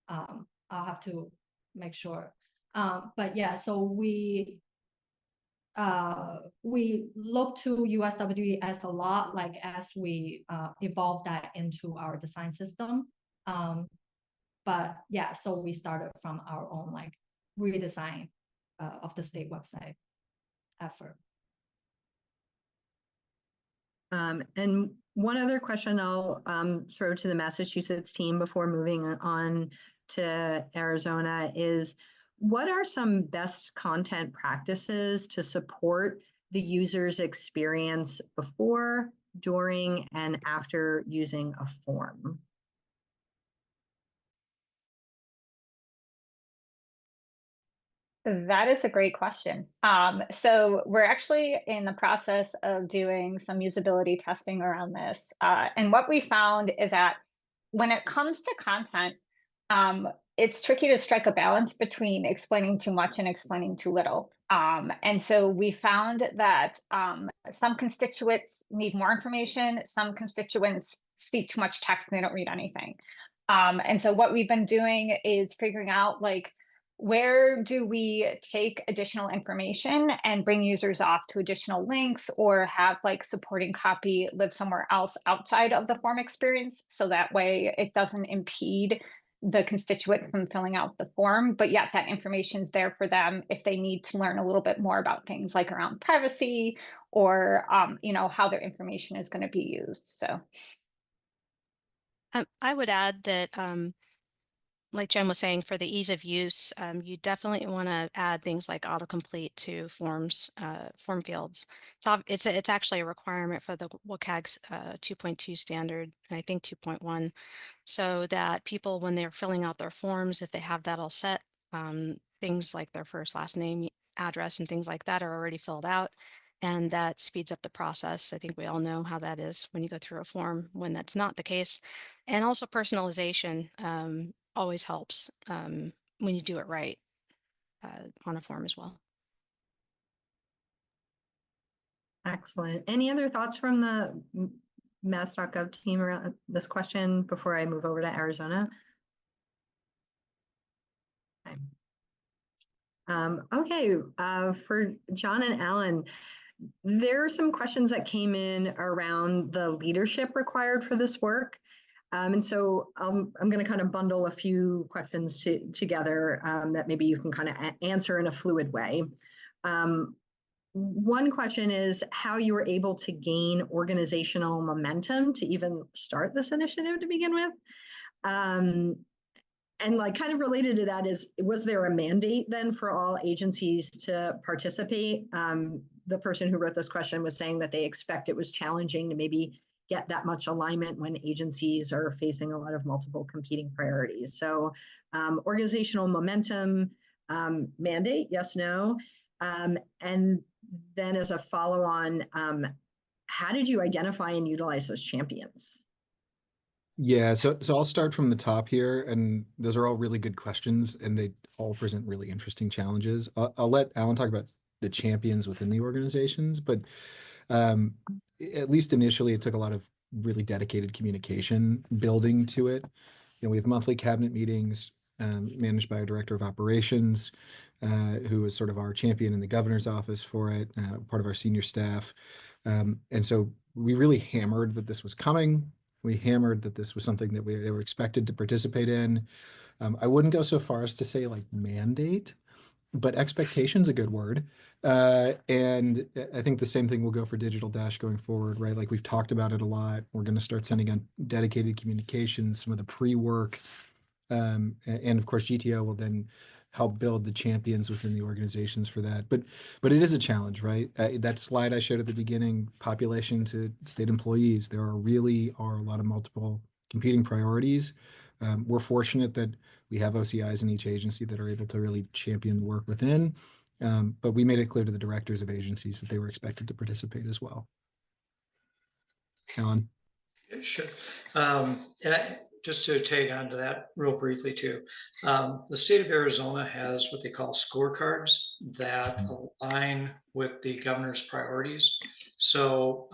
I'll have to make sure. But yeah, so we look to USWDS a lot, like as we evolve that into our design system. But yeah, so we started from our own like redesign of the state website effort. And one other question I'll throw to the Massachusetts team before moving on to Arizona is, what are some best content practices to support the user's experience before, during, and after using a form? That is a great question. So we're actually in the process of doing some usability testing around this. And what we found is that when it comes to content, it's tricky to strike a balance between explaining too much and explaining too little. And so we found that some constituents need more information. Some constituents see too much text and they don't read anything. And so what we've been doing is figuring out like, where do we take additional information and bring users off to additional links, or have like supporting copy live somewhere else outside of the form experience, so that way it doesn't impede the constituent from filling out the form, but yet that information is there for them if they need to learn a little bit more about things like around privacy or how their information is going to be used. So I would add that like Jen was saying, for the ease of use, you definitely want to add things like autocomplete to forms, form fields. It's actually a requirement for the WCAG's 2.2 standard, and I think 2.1, so that people, when they're filling out their forms, if they have that all set, things like their first, last name, address, and things like that are already filled out, and that speeds up the process. I think we all know how that is when you go through a form when that's not the case. And also personalization always helps when you do it right on a form as well. Excellent. Any other thoughts from the Mass.gov team around this question before I move over to Arizona? Okay, for John and Alan, there are some questions that came in around the leadership required for this work. And so I'm going to kind of bundle a few questions together that maybe you can kind of answer in a fluid way. One question is how you were able to gain organizational momentum to even start this initiative to begin with. And like kind of related to that is, was there a mandate then for all agencies to participate? The person who wrote this question was saying that they expect it was challenging to maybe get that much alignment when agencies are facing a lot of multiple competing priorities. So organizational momentum, mandate, yes, no. And then as a follow-on, how did you identify and utilize those champions? Yeah, so I'll start from the top here, and those are all really good questions, and they all present really interesting challenges. I'll let Alan talk about the champions within the organizations, but at least initially, it took a lot of really dedicated communication building to it. You know, we have monthly cabinet meetings managed by our director of operations, who is sort of our champion in the governor's office for it, part of our senior staff. And so we really hammered that this was coming. We hammered that this was something that they were expected to participate in. I wouldn't go so far as to say like mandate, but expectation's a good word. And I think the same thing will go for Digital Dash going forward, right? Like we've talked about it a lot. We're going to start sending out dedicated communications, some of the pre-work. And of course, GTO will then help build the champions within the organizations for that. But it is a challenge, right? That slide I showed at the beginning, population to state employees, there really are a lot of multiple competing priorities. We're fortunate that we have OCIs in each agency that are able to really champion the work within. But we made it clear to the directors of agencies that they were expected to participate as well. Alan? Sure. Just to tag on to that real briefly too, the state of Arizona has what they call scorecards that align with the governor's priorities. So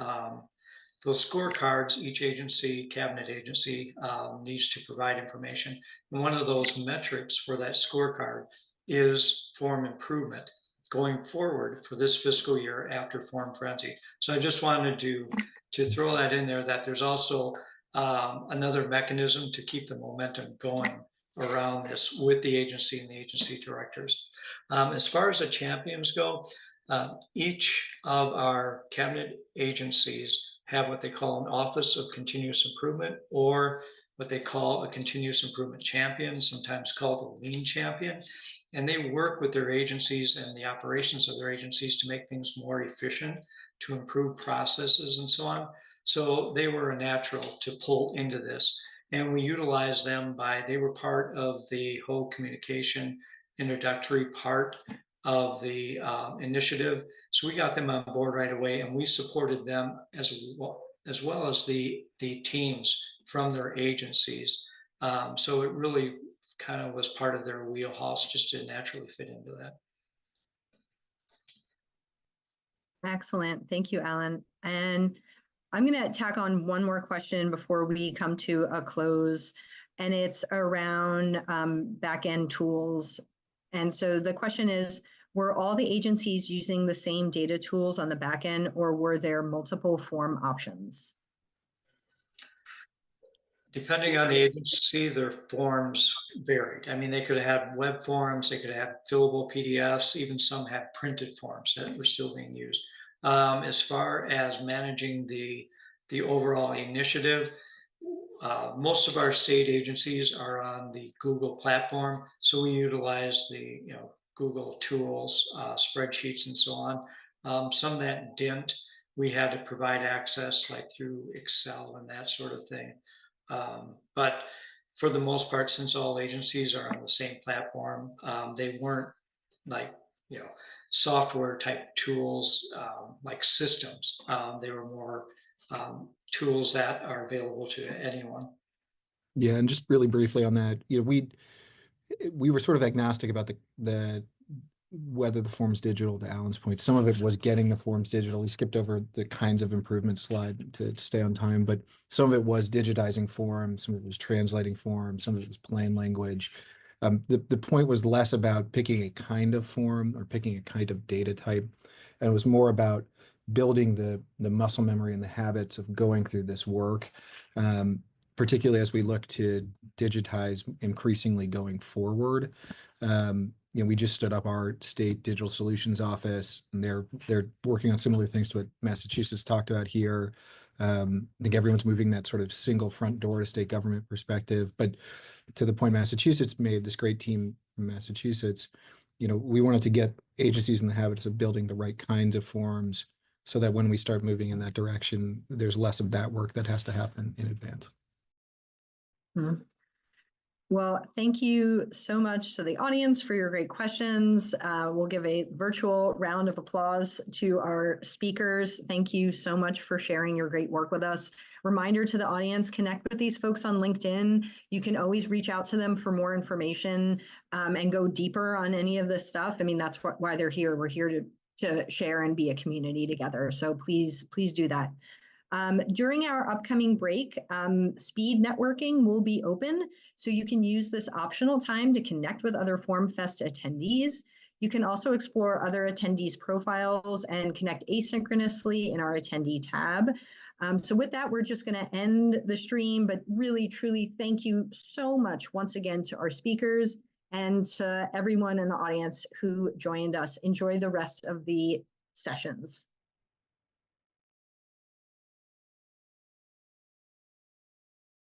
those scorecards, each agency, cabinet agency, needs to provide information. And one of those metrics for that scorecard is form improvement going forward for this fiscal year after form frenzy. So I just wanted to throw that in there, that there's also another mechanism to keep the momentum going around this with the agency and the agency directors. As far as the champions go, each of our cabinet agencies have what they call an Office of Continuous Improvement, or what they call a Continuous Improvement Champion, sometimes called a Lean Champion. And they work with their agencies and the operations of their agencies to make things more efficient, to improve processes and so on. So they were a natural to pull into this. And we utilized them they were part of the whole communication introductory part of the initiative. So we got them on board right away, and we supported them as well as the teams from their agencies. So it really kind of was part of their wheelhouse just to naturally fit into that. Excellent. Thank you, Alan. And I'm going to tack on one more question before we come to a close, and it's around back-end tools. And so the question is, were all the agencies using the same data tools on the back end, or were there multiple form options? Depending on the agency, their forms varied. I mean, they could have had web forms, they could have fillable PDFs, even some had printed forms that were still being used. As far as managing the overall initiative, most of our state agencies are on the Google platform, so we utilize the Google tools, spreadsheets, and so on. Some that didn't, we had to provide access like through Excel and that sort of thing. But for the most part, since all agencies are on the same platform, they weren't like software type tools like systems. They were more tools that are available to anyone. Yeah, and just really briefly on that, we were sort of agnostic about the whether the form's digital, to Alan's point. Some of it was getting the forms digital. We skipped over the kinds of improvements slide to stay on time, but some of it was digitizing forms, some of it was translating forms, some of it was plain language. The point was less about picking a kind of form or picking a kind of data type, and it was more about building the muscle memory and the habits of going through this work, particularly as we look to digitize increasingly going forward. We just stood up our state digital solutions office, and they're working on similar things to what Massachusetts talked about here. I think everyone's moving that sort of single front door to state government perspective. But to the point Massachusetts made, this great team in Massachusetts, we wanted to get agencies in the habits of building the right kinds of forms so that when we start moving in that direction, there's less of that work that has to happen in advance. Mm-hmm. Well, thank you so much to the audience for your great questions. We'll give a virtual round of applause to our speakers. Thank you so much for sharing your great work with us. Reminder to the audience, connect with these folks on LinkedIn. You can always reach out to them for more information and go deeper on any of this stuff. I mean, that's why they're here. We're here to share and be a community together. So please do that. During our upcoming break, speed networking will be open, so you can use this optional time to connect with other FormFest attendees. You can also explore other attendees' profiles and connect asynchronously in our attendee tab. So with that, we're just going to end the stream, but really, truly thank you so much once again to our speakers and to everyone in the audience who joined us. Enjoy the rest of the sessions.